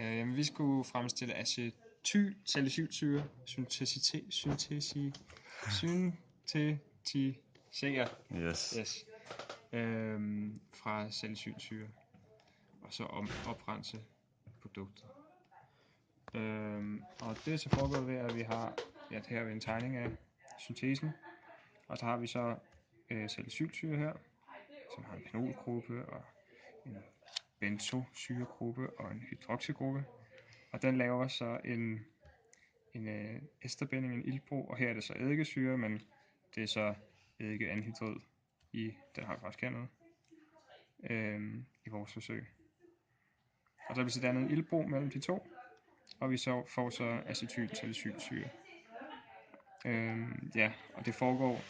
Jamen, vi skulle fremstille acetylsalicylsyre, syntetisere Yes. fra salicylsyre, og så oprense produktet. Og det er så foregået ved, at vi har, her er en tegning af syntesen, og så har vi så salicylsyre her, som har en penolgruppe og en benzosyregruppe og en hydroxygruppe. Og den laver så en esterbinding, en iltbro, og her er det så eddikesyre, men det er så eddikeanhydrid den har faktisk her i vores forsøg. Og så har vi så dannet en iltbro mellem de to, og vi så får så acetylsalicylsyre. Og det foregår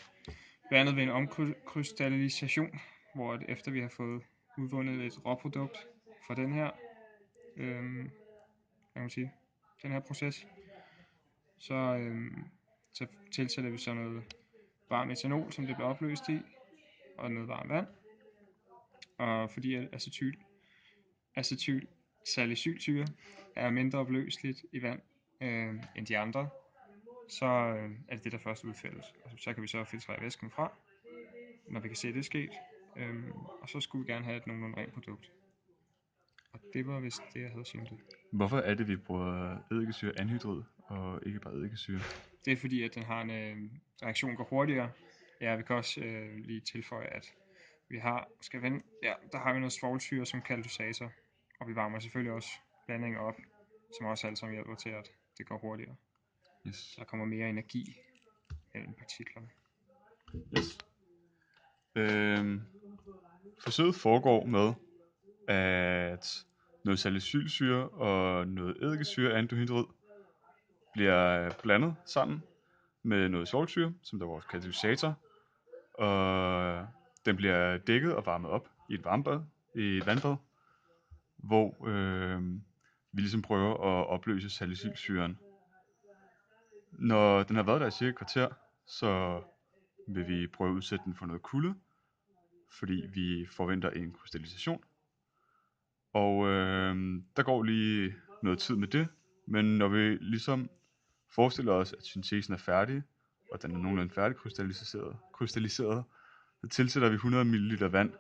blandt andet ved en omkrystallisation, hvor efter vi har fået udvundet et råprodukt fra den her, den her proces, så tilsætter vi så noget varm etanol, som det bliver opløst i, og noget varmt vand. Og fordi acetylsalicylsyre er mindre opløseligt i vand end de andre, så er det der først udfældes. Og så kan vi så filtrere væsken fra, når vi kan se, at det er sket. Og så skulle vi gerne have et nogenlunde rent produkt. Og det var vist det, jeg havde syntes. Hvorfor er det, vi bruger eddikesyre-anhydrid og ikke bare eddikesyre? Det er fordi, at den har en reaktion går hurtigere. Ja, vi kan også lige tilføje, at vi har, der har vi noget svovlsyre som katalysator. Og vi varmer selvfølgelig også blandingen op, som også alt sammen hjælper til, at det går hurtigere. Yes. Der kommer mere energi mellem partiklerne. Yes. Forsøget foregår med, at noget salicylsyre og noget eddikesyre-anhydrid bliver blandet sammen med noget svovlsyre, som der er vores katalysator, og den bliver dækket og varmet op i et vandbad, hvor vi ligesom prøver at opløse salicylsyren. Når den har været der i cirka et kvarter, så vil vi prøve at udsætte den for noget kulde, fordi vi forventer en krystallisation. Og der går lige noget tid med det, men når vi ligesom forestiller os, at syntesen er færdig, og den er nogenlunde færdig krystalliseret, så tilsætter vi 100 ml vand,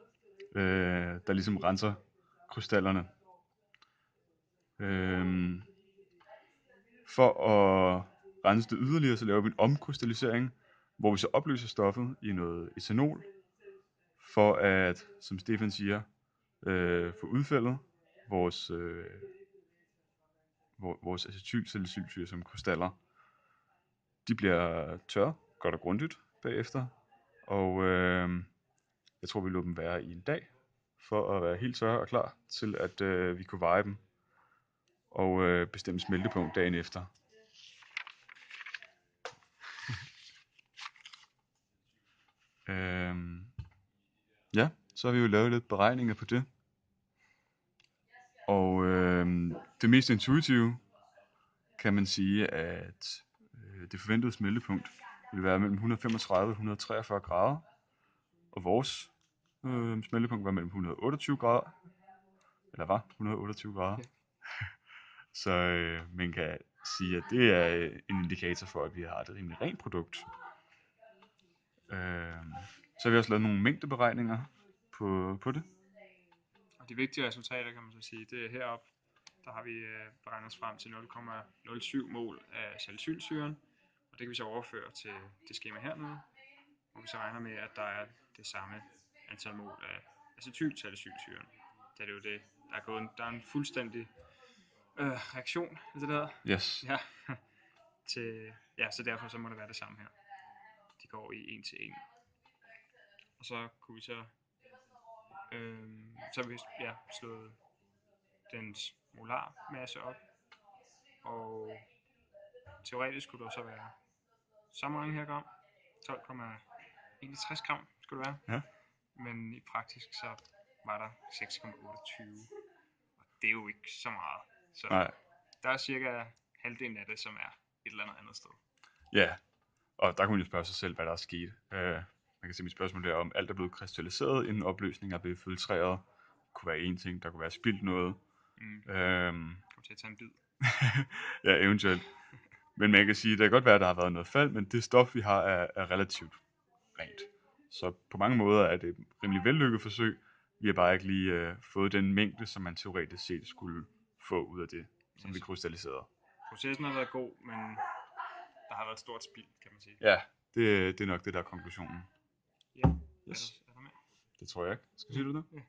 der ligesom renser krystallerne. For at rense det yderligere, så laver vi en omkrystallisering, hvor vi så opløser stoffet i noget etanol, for at, som Stefan siger, få udfældet vores acetylsalicylsyre som krystaller. De bliver tørre, godt og grundigt bagefter, og jeg tror vi lå dem være i en dag, for at være helt tørre og klar til at vi kunne veje dem og bestemme smeltepunkt dagen efter. Så har vi jo lavet lidt beregninger på det. Og det mest intuitive kan man sige, at det forventede smeltepunkt vil være mellem 135 og 143 grader. Og vores smeltepunkt var mellem 128 grader. Eller var 128 grader. Ja. Så man kan sige, at det er en indikator for, at vi har et rimelig rent produkt. Så har vi også lavet nogle mængdeberegninger på det. Og de vigtige resultater, kan man så sige, det er heroppe. Der har vi beregnet os frem til 0,07 mol af salicylsyren. Og det kan vi så overføre til det skema hernede, hvor vi så regner med, at der er det samme antal mol af acetylsalicylsyren. Det er jo det, der er en fuldstændig reaktion i det der. Yes. Ja, så derfor så må det være det samme her. De går i 1 til 1. Og så kunne vi så har vi slået dens molar masse op. Og teoretisk skulle der så være så mange her gram. 12,61 gram skulle det være. Ja. Men i praktisk så var der 6,28. Og det er jo ikke så meget. Så Nej. der er cirka halvdelen af det, som er et eller andet sted. Ja, og der kunne man jo spørge sig selv, hvad der er sket. Man kan se mit spørgsmål der, om alt er blevet krystalliseret, inden opløsningen er blevet filtreret. Det kunne være en ting, der kunne være spildt noget. til at tage en bid. Ja, eventuelt. Men man kan sige, at det kan godt være, at der har været noget fald, men det stof, vi har, er relativt rent. Så på mange måder er det et rimelig vellykket forsøg. Vi har bare ikke lige fået den mængde, som man teoretisk set skulle få ud af det, som vi krystalliserede. Processen har været god, men der har været et stort spild, kan man sige. Ja, det er nok det, der er konklusionen. Ja, Yes. er der mere? Det tror jeg ikke. Skal du sige det?